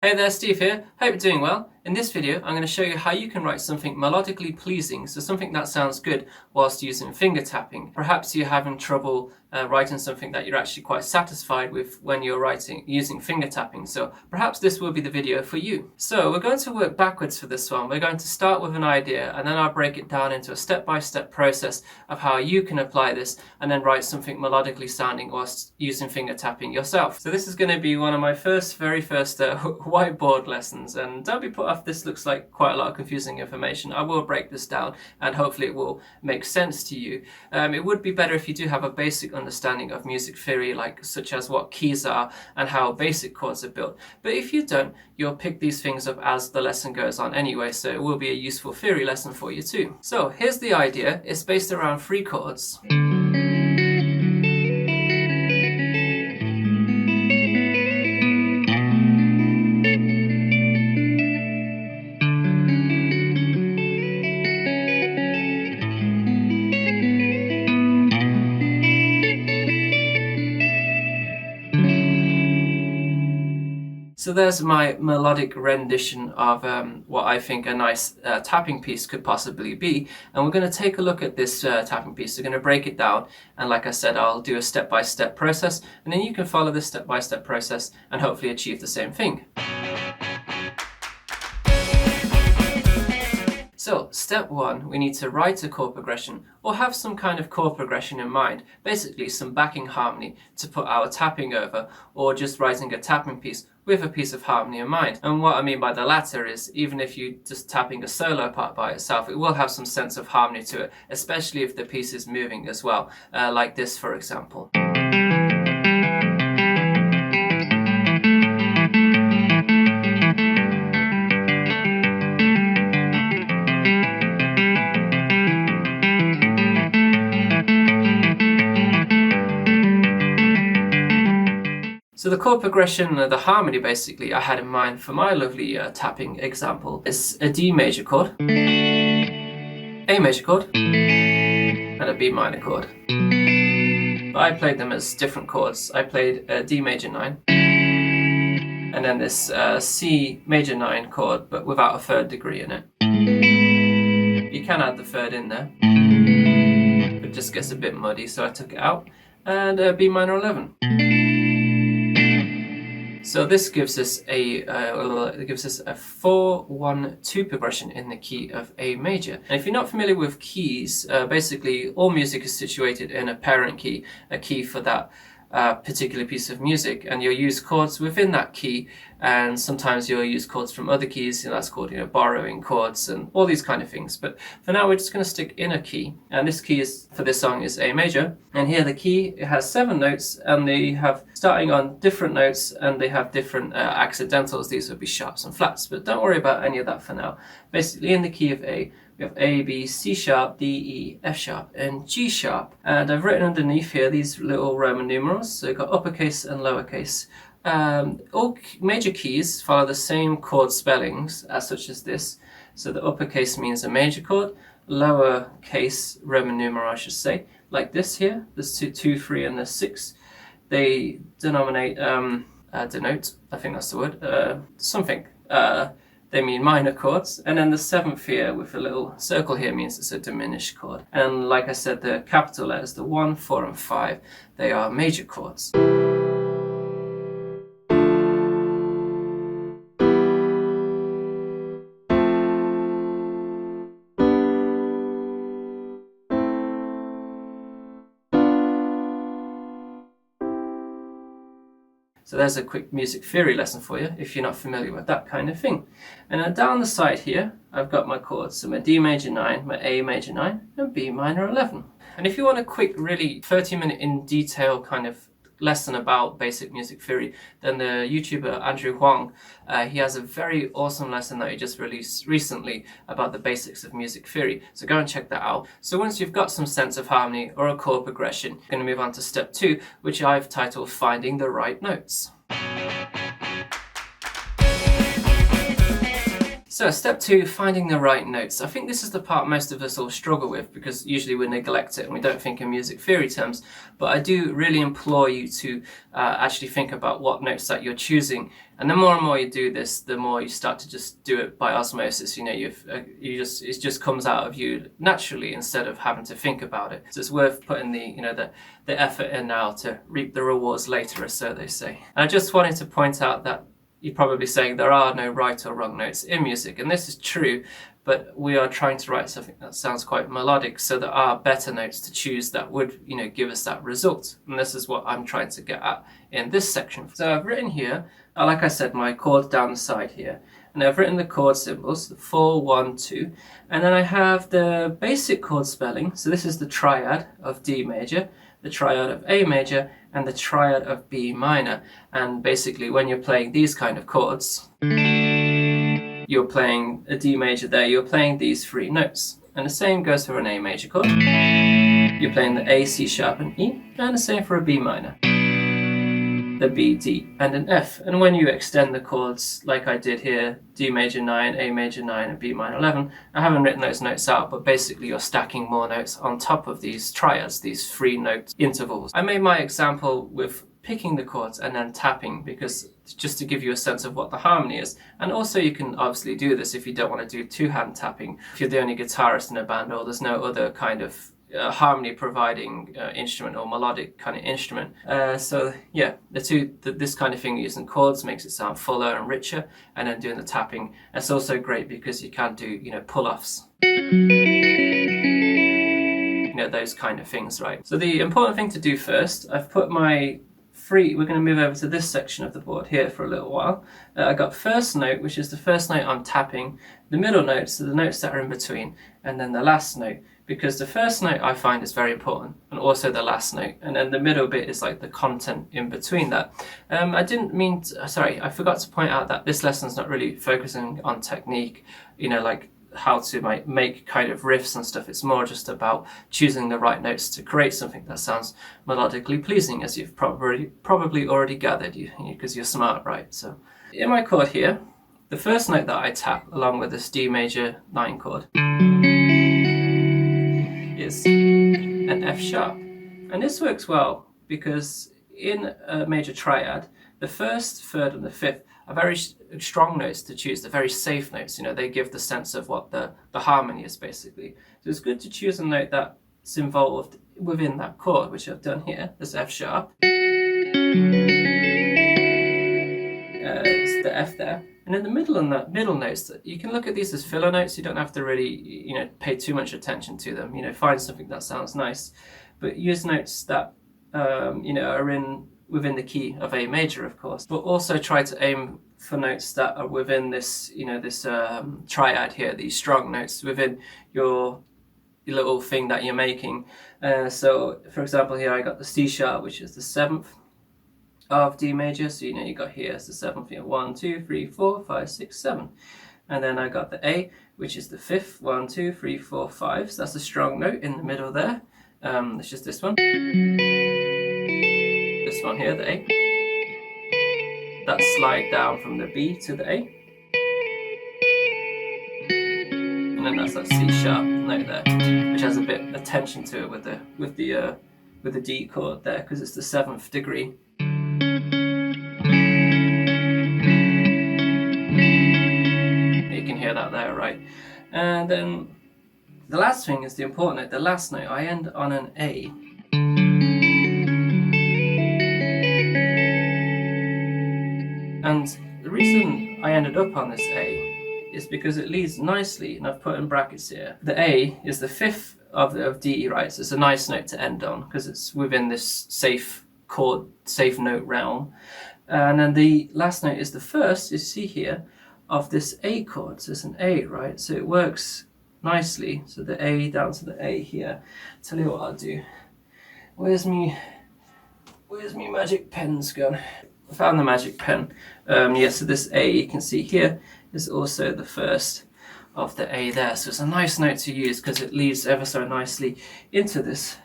Hey there, Steve here. Hope you're doing well. In this video, I'm going to show you how you can write something melodically pleasing, so something that sounds good whilst using finger tapping. Perhaps you're having trouble writing something that you're actually quite satisfied with when you're using finger tapping, so perhaps this will be the video for you. So we're going to work backwards for this one. We're going to start with an idea, and then I'll break it down into a step-by-step process of how you can apply this and then write something melodically sounding whilst using finger tapping yourself. So this is going to be one of my very first whiteboard lessons, and don't be put off. This looks like quite a lot of confusing information. I will break this down and hopefully it will make sense to you. It would be better if you do have a basic understanding of music theory, such as what keys are and how basic chords are built. But if you don't, you'll pick these things up as the lesson goes on anyway, so it will be a useful theory lesson for you too. So here's the idea. It's based around 3 chords. So there's my melodic rendition of what I think a nice tapping piece could possibly be. And we're going to take a look at this tapping piece. We're going to break it down. And like I said, I'll do a step-by-step process. And then you can follow this step-by-step process and hopefully achieve the same thing. So, step 1, we need to write a chord progression or have some kind of chord progression in mind, basically some backing harmony to put our tapping over, or just writing a tapping piece with a piece of harmony in mind. And what I mean by the latter is, even if you're just tapping a solo part by itself, it will have some sense of harmony to it, especially if the piece is moving as well, like this for example. So the chord progression, the harmony basically I had in mind for my lovely tapping example is a D major chord, A major chord, and a B minor chord. But I played them as different chords. I played a D major 9, and then this C major 9 chord, but without a third degree in it. You can add the third in there, but it just gets a bit muddy, so I took it out, and B minor 11. So this gives us a 4-1-2 progression in the key of A major. And if you're not familiar with keys, basically all music is situated in a parent key, a key for that particular piece of music, and you'll use chords within that key, and sometimes you'll use chords from other keys, and that's called borrowing chords and all these kind of things. But for now we're just going to stick in a key, and this key is for this song is A major. And here the key, it has 7 notes, and they have starting on different notes, and they have different accidentals. These would be sharps and flats, but don't worry about any of that for now. Basically in the key of A, we have A, B, C sharp, D, E, F sharp, and G sharp. And I've written underneath here these little Roman numerals. So we've got uppercase and lowercase. All major keys follow the same chord spellings as such as this. So the uppercase means a major chord, lowercase Roman numeral I should say, like this here. There's 2, 3, and there's 6. They denote, I think that's the word, something. They mean minor chords, and then the 7th here with a little circle here means it's a diminished chord. And like I said, the capital letters, the 1, 4, and 5, they are major chords. So there's a quick music theory lesson for you if you're not familiar with that kind of thing. And then down the side here, I've got my chords. So my D major 9, my A major 9, and B minor 11. And if you want a quick, really 30-minute in detail kind of lesson about basic music theory, then the YouTuber Andrew Huang, he has a very awesome lesson that he just released recently about the basics of music theory. So go and check that out. So once you've got some sense of harmony or a chord progression, you're going to move on to step 2, which I've titled Finding the Right Notes. So step 2, finding the right notes. I think this is the part most of us all struggle with because usually we neglect it and we don't think in music theory terms, but I do really implore you to actually think about what notes that you're choosing. And the more and more you do this, the more you start to just do it by osmosis. You know, it just comes out of you naturally instead of having to think about it. So it's worth putting the effort in now to reap the rewards later, or so they say. And I just wanted to point out that you're probably saying there are no right or wrong notes in music, and this is true, but we are trying to write something that sounds quite melodic, so there are better notes to choose that would, give us that result. And this is what I'm trying to get at in this section. So I've written here, like I said, my chord down the side here, and I've written the chord symbols, the 4, 1, 2, and then I have the basic chord spelling. So this is the triad of D major, the triad of A major, and the triad of B minor. And basically when you're playing these kind of chords, you're playing a D major there, you're playing these 3 notes. And the same goes for an A major chord. You're playing the A, C sharp and E, and the same for a B minor, the B, D, and an F. And when you extend the chords like I did here, D major 9, A major 9, and B minor 11, I haven't written those notes out, but basically you're stacking more notes on top of these triads, these 3 note intervals. I made my example with picking the chords and then tapping, because just to give you a sense of what the harmony is. And also you can obviously do this if you don't want to do 2-hand tapping, if you're the only guitarist in a band or there's no other kind of harmony providing instrument or melodic kind of instrument. So yeah, this kind of thing using chords makes it sound fuller and richer, and then doing the tapping, it's also great because you can do pull-offs, those kind of things, right? So the important thing to do first, I've put my we're going to move over to this section of the board here for a little while. I got first note, which is the first note I'm tapping, the middle notes, so the notes that are in between, and then the last note, because the first note I find is very important, and also the last note, and then the middle bit is like the content in between that. I forgot to point out that this lesson's not really focusing on technique, like how to make kind of riffs and stuff. It's more just about choosing the right notes to create something that sounds melodically pleasing, as you've probably already gathered, because you're smart, right? So in my chord here, the first note that I tap along with this D major 9 chord is an F sharp. And this works well because in a major triad, the first, third, and the fifth are very strong notes to choose. They're very safe notes. They give the sense of what the harmony is, basically. So it's good to choose a note that's involved within that chord, which I've done here, this F sharp. It's the F there. And in the middle, and the middle notes, you can look at these as filler notes. You don't have to really, pay too much attention to them. Find something that sounds nice, but use notes that, are within the key of A major, of course, but also try to aim for notes that are within this, this triad here, these strong notes within your little thing that you're making. So, for example, here I got the C sharp, which is the 7th of D major. So you got here it's the 7th, 1, 2, 3, 4, 5, 6, 7, and then I got the A, which is the 5th, 1, 2, 3, 4, 5. So that's a strong note in the middle there. It's just this one. This one here, the A. That slide down from the B to the A. And then that's that C sharp note there, which has a bit of tension to it with the D chord there, because it's the 7th degree. You can hear that there, right? And then the last thing is the important note, the last note. I end on an A. And the reason I ended up on this A is because it leads nicely, and I've put in brackets here. The A is the 5th of D, right? So it's a nice note to end on because it's within this safe chord, safe note realm. And then the last note is the first, you see here, of this A chord. So it's an A, right? So it works nicely. So the A down to the A here. Tell you what I'll do. Where's me magic pens gone? I found the magic pen. So this A you can see here is also the first of the A there. So it's a nice note to use because it leads ever so nicely into this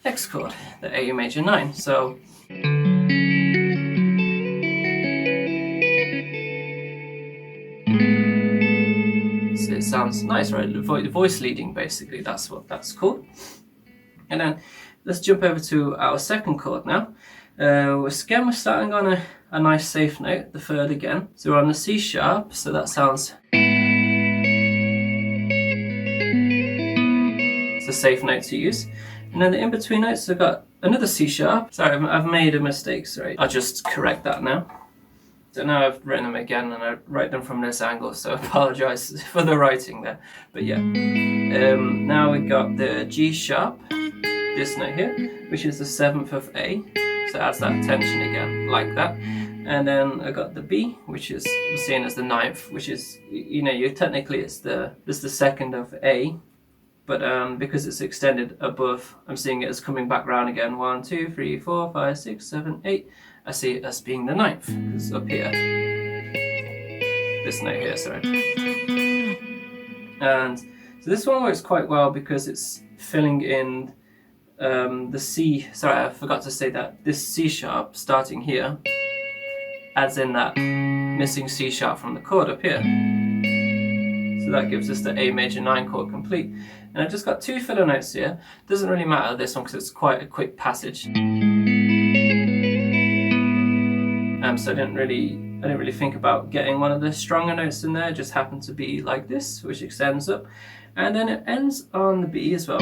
next chord, the A major 9. So it sounds nice, right? The voice leading, basically, that's what that's called. And then let's jump over to our second chord now. We're starting on a nice safe note, the third again. So we're on the C sharp, so that sounds... It's a safe note to use. And then the in-between notes, I've got another C sharp. Sorry, I've made a mistake, sorry. I'll just correct that now. So now I've written them again, and I write them from this angle, so I apologise for the writing there. But yeah, now we've got the G sharp, this note here, which is the 7th of A. So it adds that tension again, like that. And then I got the B, which is seen as the 9th, which is, technically it's the 2nd of A. But because it's extended above, I'm seeing it as coming back round again. 1, 2, 3, 4, 5, 6, 7, 8. I see it as being the 9th, because up here. This note here, sorry. And so this one works quite well because it's filling in the C. Sorry, I forgot to say that. This C sharp, starting here, adds in that missing C sharp from the chord up here. So that gives us the A major 9 chord complete. And I've just got 2 filler notes here. Doesn't really matter this one because it's quite a quick passage. So I didn't really think about getting one of the stronger notes in there. It just happened to be like this, which extends up. And then it ends on the B as well.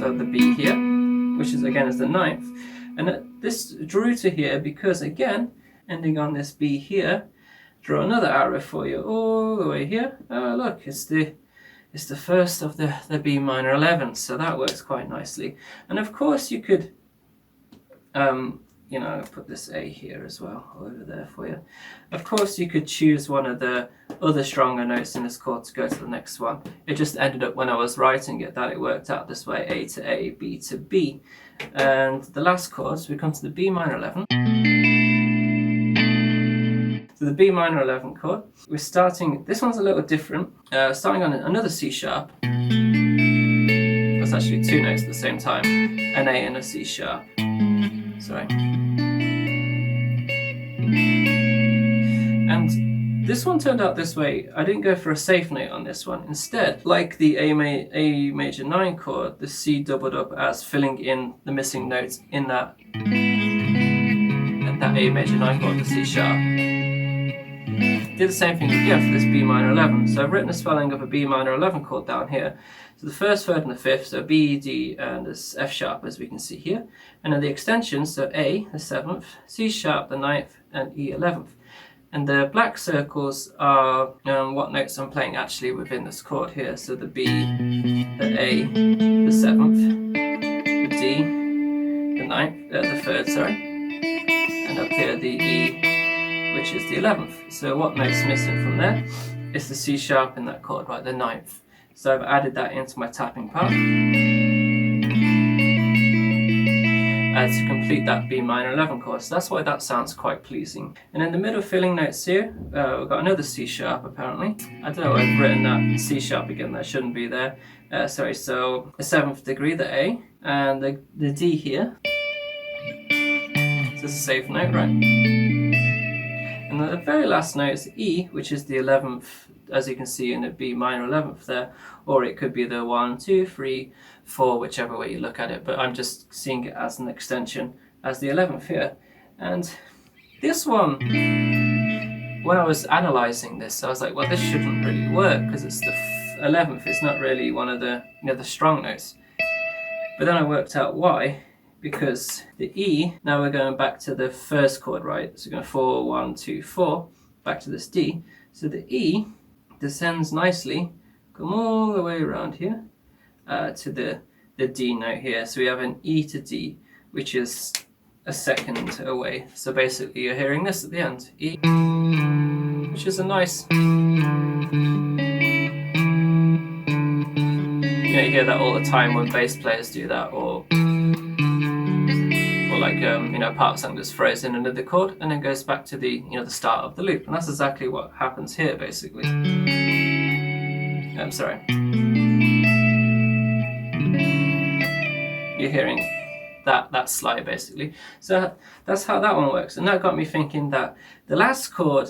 So the B here, which is again is the 9th. And this drew to here because again, ending on this B here, draw another arrow for you all the way here. Oh look, it's the first of the B minor 11th, so that works quite nicely. And of course you could, put this A here as well, over there for you. Of course you could choose one of the other stronger notes in this chord to go to the next one. It just ended up when I was writing it that it worked out this way, A to A, B to B. And the last chord, so we come to the B minor 11. So the B minor 11 chord, we're starting, this one's a little different, starting on another C sharp. That's actually 2 notes at the same time, an A and a C sharp. Sorry. And this one turned out this way. I didn't go for a safe note on this one. Instead, like the A major 9 chord, the C doubled up as filling in the missing notes in that A major 9 chord, the C sharp. Did the same thing again for this B minor 11. So I've written the spelling of a B minor 11 chord down here. So the 1st, 3rd, and the 5th, so B, D, and this F sharp, as we can see here. And then the extensions, so A, the 7th, C sharp, the 9th, and E 11th. And the black circles are what notes I'm playing actually within this chord here. So the B, the A, the 7th, the D, the 9th, the 3rd, sorry. And up here the E, which is the 11th. So what note's missing from there is the C sharp in that chord, right, the 9th. So I've added that into my tapping part to complete that B minor 11 chord. So that's why that sounds quite pleasing. And in the middle filling notes here, we've got another C sharp apparently. I don't know why I've written that C sharp again, that shouldn't be there. So the 7th degree, the A, and the D here. So it's a safe note, right? And the very last note is E, which is the 11th, as you can see in the B minor 11th there, or it could be the 1, 2, 3, 4, whichever way you look at it, but I'm just seeing it as an extension, as the 11th here. And this one, when I was analysing this, I was like, well, this shouldn't really work, because it's the 11th, it's not really one of the, the strong notes. But then I worked out why. Because the E, now we're going back to the 1st chord, right? So we're going 4, 1, 2, 4, back to this D. So the E descends nicely, come all the way around here to the D note here. So we have an E to D, which is a 2nd away. So basically you're hearing this at the end, E, which is a nice, you hear that all the time when bass players do that, or like part of something just throws in another chord and then goes back to the the start of the loop, and that's exactly what happens here basically. I'm sorry. You're hearing that slide basically. So that's how that one works, and that got me thinking that the last chord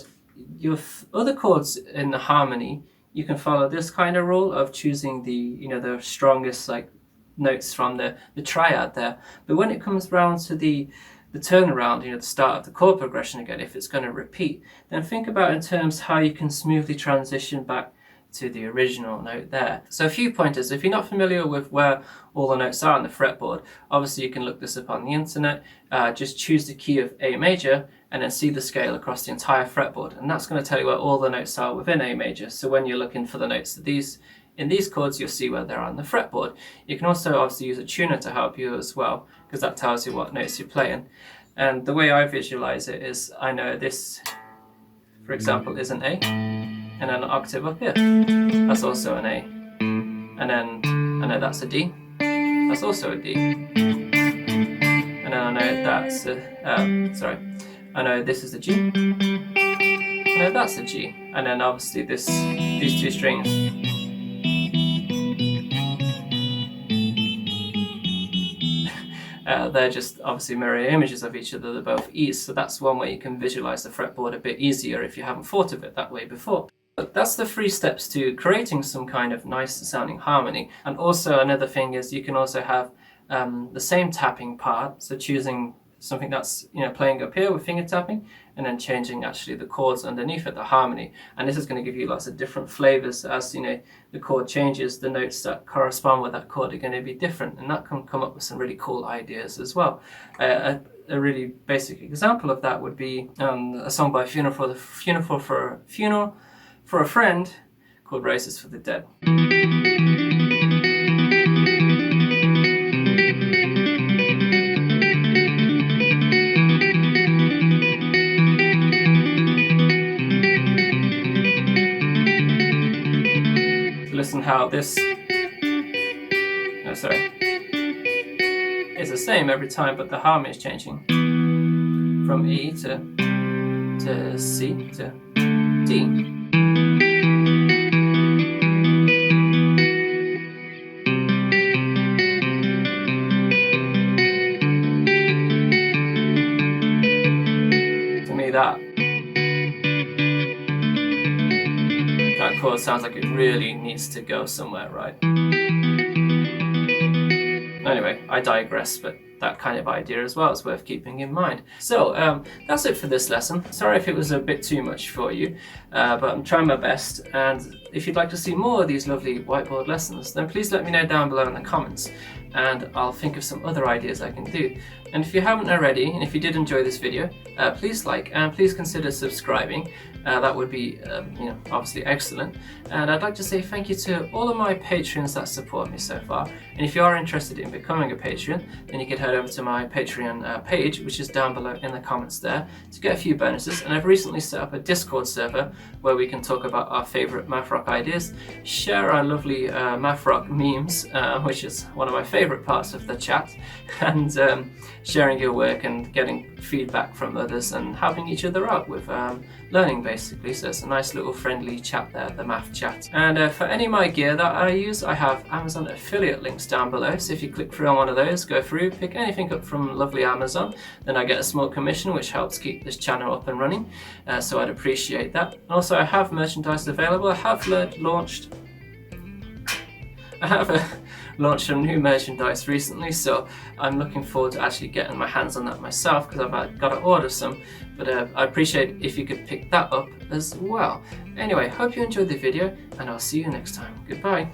your other chords in the harmony, you can follow this kind of rule of choosing the strongest like notes from the triad there. But when it comes round to the turnaround, the start of the chord progression again, if it's going to repeat, then think about in terms how you can smoothly transition back to the original note there. So a few pointers. If you're not familiar with where all the notes are on the fretboard, obviously you can look this up on the internet. Just choose the key of A major and then see the scale across the entire fretboard, and that's going to tell you where all the notes are within A major. So when you're looking for the notes of in these chords, you'll see where they're on the fretboard. You can also obviously use a tuner to help you as well, because that tells you what notes you're playing. And the way I visualize it is, I know this, for example, is an A, and then an octave up here, that's also an A. And then I know that's a D, that's also a D. And then I know that's I know this is a G, I know that's a G. And then obviously these two strings, they're just obviously mirror images of each other, they're both E's, so that's one way you can visualize the fretboard a bit easier if you haven't thought of it that way before. But that's the 3 steps to creating some kind of nice sounding harmony. And also another thing is you can also have the same tapping part, so choosing something that's playing up here with finger tapping, and then changing actually the chords underneath it, the harmony. And this is going to give you lots of different flavors. As the chord changes, the notes that correspond with that chord are going to be different, and that can come up with some really cool ideas as well. A really basic example of that would be a song by Funeral for a Friend called Roses for the Dead. Listen how this, it's the same every time, but the harmony is changing from E to C to D. To me that chord sounds like it really needs to go somewhere, right? Anyway, I digress, but that kind of idea as well is worth keeping in mind. So that's it for this lesson. Sorry if it was a bit too much for you, but I'm trying my best, and if you'd like to see more of these lovely whiteboard lessons, then please let me know down below in the comments, and I'll think of some other ideas I can do. And if you haven't already, and if you did enjoy this video, please like and please consider subscribing. That would be obviously excellent. And I'd like to say thank you to all of my patrons that support me so far. And if you are interested in becoming a patron, then you can head over to my Patreon page, which is down below in the comments there, to get a few bonuses. And I've recently set up a Discord server where we can talk about our favourite math rock ideas, share our lovely math rock memes, which is one of my favourite parts of the chat, and sharing your work and getting feedback from others and helping each other out with learning basically. So it's a nice little friendly chat there, the math chat. And for any of my gear that I use, I have Amazon affiliate links down below, so if you click through on one of those, go through, pick anything up from lovely Amazon, then I get a small commission which helps keep this channel up and running, so I'd appreciate that. And also I have merchandise available. I have launched some new merchandise recently, so I'm looking forward to actually getting my hands on that myself, because I've got to order some, but I appreciate if you could pick that up as well. Anyway, hope you enjoyed the video, and I'll see you next time. Goodbye.